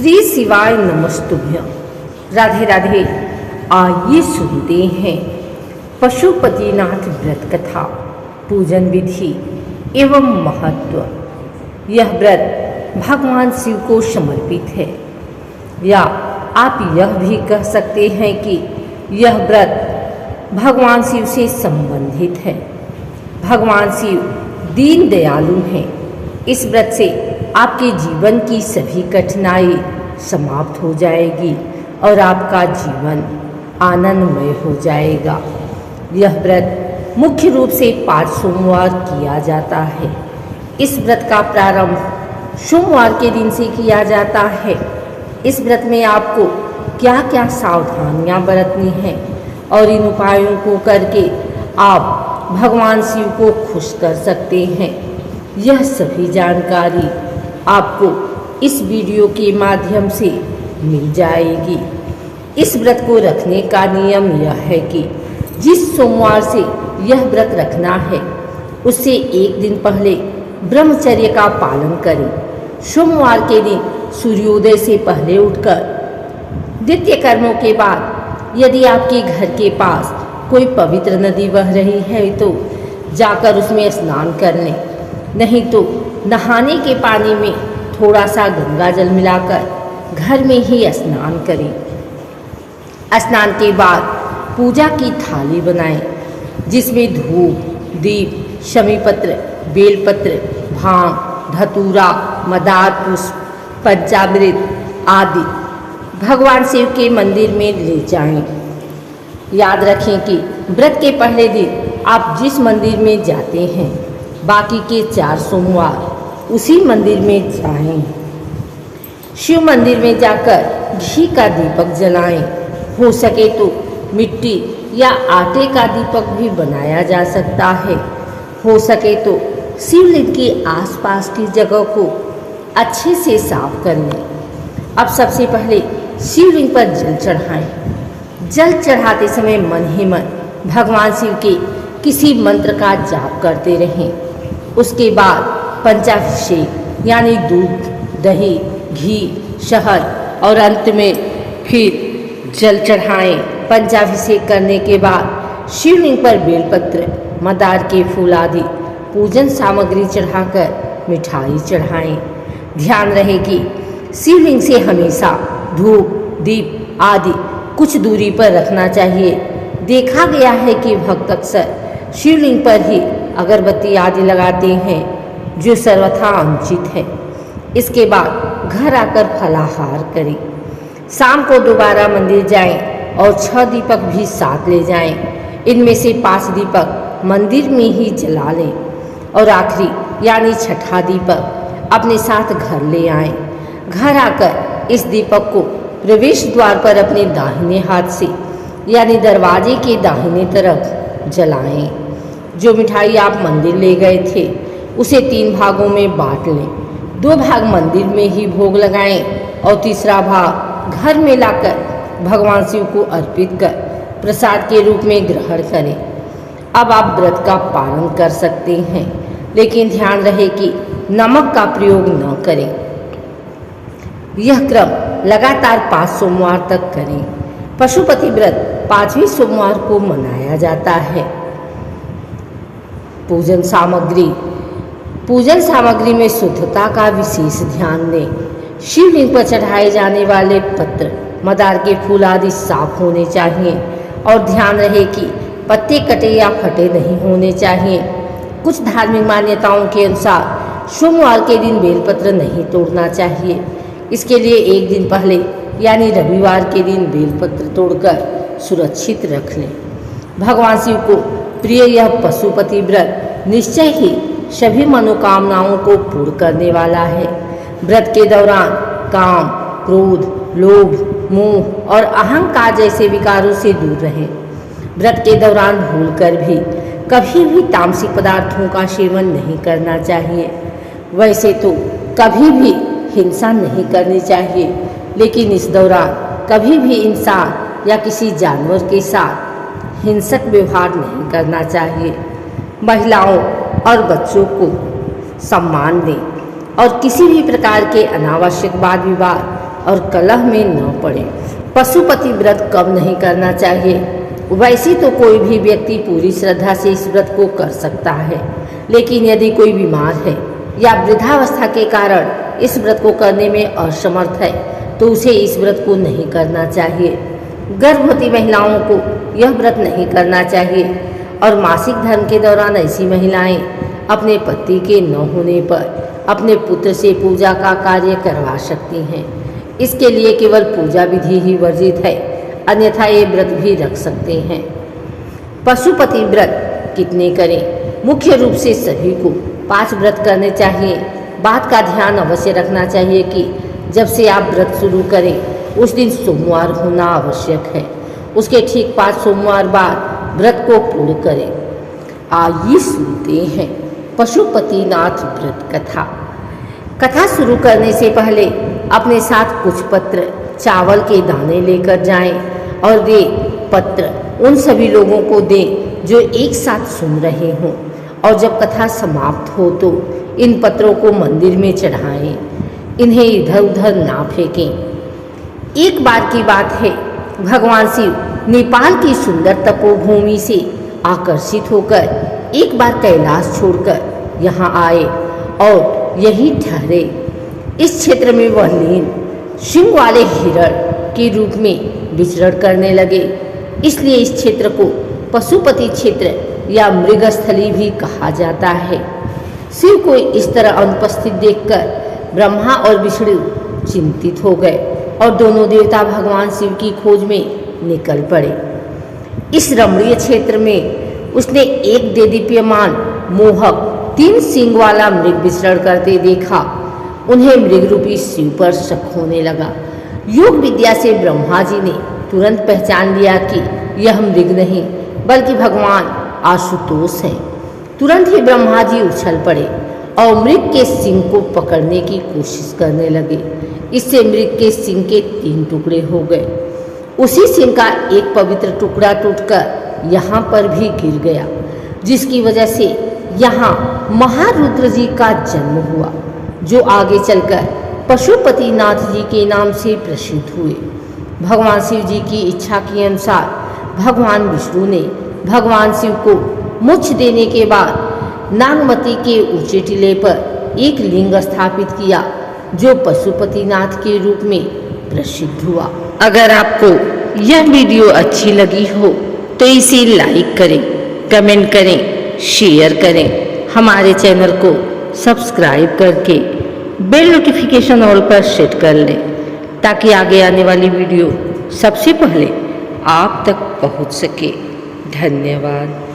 श्री शिवाय नमस्तुभ्यं। राधे राधे। आइए सुनते हैं पशुपतिनाथ व्रत कथा, पूजन विधि एवं महत्व। यह व्रत भगवान शिव को समर्पित है, या आप यह भी कह सकते हैं कि यह व्रत भगवान शिव से संबंधित है। भगवान शिव दीन दयालु हैं। इस व्रत से आपके जीवन की सभी कठिनाई समाप्त हो जाएगी और आपका जीवन आनंदमय हो जाएगा। यह व्रत मुख्य रूप से 5 सोमवार किया जाता है। इस व्रत का प्रारंभ सोमवार के दिन से किया जाता है। इस व्रत में आपको क्या क्या सावधानियां बरतनी हैं और इन उपायों को करके आप भगवान शिव को खुश कर सकते हैं, यह सभी जानकारी आपको इस वीडियो के माध्यम से मिल जाएगी। इस व्रत को रखने का नियम यह है कि जिस सोमवार से यह व्रत रखना है उससे एक दिन पहले ब्रह्मचर्य का पालन करें। सोमवार के दिन सूर्योदय से पहले उठकर नित्य कर्मों के बाद यदि आपके घर के पास कोई पवित्र नदी बह रही है तो जाकर उसमें स्नान कर लें, नहीं तो नहाने के पानी में थोड़ा सा गंगा जल मिलाकर घर में ही स्नान करें। स्नान के बाद पूजा की थाली बनाएं, जिसमें धूप, दीप, शमीपत्र, बेलपत्र, भांग, धतूरा, मदार पुष्प, पंचामृत आदि भगवान शिव के मंदिर में ले जाएं। याद रखें कि व्रत के पहले दिन आप जिस मंदिर में जाते हैं बाकी के 4 सोमवार उसी मंदिर में जाएं। शिव मंदिर में जाकर घी का दीपक जलाएं। हो सके तो मिट्टी या आटे का दीपक भी बनाया जा सकता है। हो सके तो शिवलिंग के आसपास की जगह को अच्छे से साफ कर लें। अब सबसे पहले शिवलिंग पर जल चढ़ाएं। जल चढ़ाते समय मन ही मन भगवान शिव के किसी मंत्र का जाप करते रहें। उसके बाद पंचाभिषेक यानी दूध, दही, घी, शहद और अंत में फिर जल चढ़ाएं। पंचाभिषेक करने के बाद शिवलिंग पर बेलपत्र, मदार के फूल आदि पूजन सामग्री चढ़ाकर मिठाई चढ़ाएं। ध्यान रहे कि शिवलिंग से हमेशा धूप, दीप आदि कुछ दूरी पर रखना चाहिए। देखा गया है कि भक्त अक्सर शिवलिंग पर ही अगरबत्ती आदि लगाते हैं, जो सर्वथा अनुचित है। इसके बाद घर आकर फलाहार करें। शाम को दोबारा मंदिर जाएं और 6 दीपक भी साथ ले जाएं। इनमें से 5 दीपक मंदिर में ही जला लें और आखिरी यानी 6ठा दीपक अपने साथ घर ले आएं। घर आकर इस दीपक को प्रवेश द्वार पर अपने दाहिने हाथ से यानी दरवाजे के दाहिने तरफ जलाएं। जो मिठाई आप मंदिर ले गए थे उसे 3 भागों में बांट लें। 2 भाग मंदिर में ही भोग लगाएं और तीसरा भाग घर में लाकर भगवान शिव को अर्पित कर प्रसाद के रूप में ग्रहण करें। अब आप व्रत का पालन कर सकते हैं, लेकिन ध्यान रहे कि नमक का प्रयोग न करें। यह क्रम लगातार 5 सोमवार तक करें। पशुपति व्रत 5वें सोमवार को मनाया जाता है। पूजन सामग्री में शुद्धता का विशेष ध्यान दें। शिवलिंग पर चढ़ाए जाने वाले पत्र, मदार के फूल आदि साफ होने चाहिए और ध्यान रहे कि पत्ते कटे या फटे नहीं होने चाहिए। कुछ धार्मिक मान्यताओं के अनुसार सोमवार के दिन बेलपत्र नहीं तोड़ना चाहिए। इसके लिए एक दिन पहले यानी रविवार के दिन बेलपत्र तोड़कर सुरक्षित रख लें। भगवान शिव को प्रिय यह पशुपति व्रत निश्चय ही सभी मनोकामनाओं को पूर्ण करने वाला है। व्रत के दौरान काम, क्रोध, लोभ, मोह और अहंकार जैसे विकारों से दूर रहें। व्रत के दौरान भूलकर भी कभी भी तामसिक पदार्थों का सेवन नहीं करना चाहिए। वैसे तो कभी भी हिंसा नहीं करनी चाहिए, लेकिन इस दौरान कभी भी इंसान या किसी जानवर के साथ हिंसक व्यवहार नहीं करना चाहिए। महिलाओं और बच्चों को सम्मान दें और किसी भी प्रकार के अनावश्यक वाद विवाद और कलह में न पड़े। पशुपति व्रत कब नहीं करना चाहिए? वैसे तो कोई भी व्यक्ति पूरी श्रद्धा से इस व्रत को कर सकता है, लेकिन यदि कोई बीमार है या वृद्धावस्था के कारण इस व्रत को करने में असमर्थ है तो उसे इस व्रत को नहीं करना चाहिए। गर्भवती महिलाओं को यह व्रत नहीं करना चाहिए और मासिक धर्म के दौरान ऐसी महिलाएं अपने पति के न होने पर अपने पुत्र से पूजा का कार्य करवा सकती हैं। इसके लिए केवल पूजा विधि ही वर्जित है, अन्यथा ये व्रत भी रख सकते हैं। पशुपति व्रत कितने करें? मुख्य रूप से सभी को 5 व्रत करने चाहिए। बात का ध्यान अवश्य रखना चाहिए कि जब से आप व्रत शुरू करें उस दिन सोमवार होना आवश्यक है। उसके ठीक 5 सोमवार बाद व्रत को पूर्ण करें। आइए सुनते हैं पशुपतिनाथ व्रत कथा। कथा शुरू करने से पहले अपने साथ कुछ पत्र चावल के दाने लेकर जाएं और वे पत्र उन सभी लोगों को दें जो एक साथ सुन रहे हों, और जब कथा समाप्त हो तो इन पत्रों को मंदिर में चढ़ाएं। इन्हें इधर उधर ना फेंकें। एक बार की बात है, भगवान शिव नेपाल की सुंदर तपोभूमि से आकर्षित होकर एक बार कैलाश छोड़कर यहाँ आए और यहीं ठहरे। इस क्षेत्र में वह लीन सिंह वाले हिरण के रूप में विचरण करने लगे, इसलिए इस क्षेत्र को पशुपति क्षेत्र या मृगस्थली भी कहा जाता है। शिव को इस तरह अनुपस्थित देखकर ब्रह्मा और विष्णु चिंतित हो गए और दोनों देवता भगवान शिव की खोज में निकल पड़े। इस रमणीय क्षेत्र में उसने एक देदीप्यमान मोहक 3 सींग वाला मृग विचरण करते देखा। उन्हें मृग रूपी शिव पर शक होने लगा। योग विद्या से ब्रह्मा जी ने तुरंत पहचान लिया कि यह मृग नहीं बल्कि भगवान आशुतोष हैं। तुरंत ही ब्रह्मा जी उछल पड़े और मृग के सिंग को पकड़ने की कोशिश करने लगे। इससे मृग के सिंग के 3 टुकड़े हो गए। उसी सिंग का एक पवित्र टुकड़ा टूटकर यहाँ पर भी गिर गया, जिसकी वजह से यहाँ महारुद्र जी का जन्म हुआ, जो आगे चलकर पशुपतिनाथ जी के नाम से प्रसिद्ध हुए। भगवान शिव जी की इच्छा के अनुसार भगवान विष्णु ने भगवान शिव को मोक्ष देने के बाद नागमती के ऊंचे टीले पर एक लिंग स्थापित किया, जो पशुपतिनाथ के रूप में प्रसिद्ध हुआ। अगर आपको यह वीडियो अच्छी लगी हो तो इसे लाइक करें, कमेंट करें, शेयर करें। हमारे चैनल को सब्सक्राइब करके बेल नोटिफिकेशन ऑल पर सेट कर लें, ताकि आगे आने वाली वीडियो सबसे पहले आप तक पहुंच सके। धन्यवाद।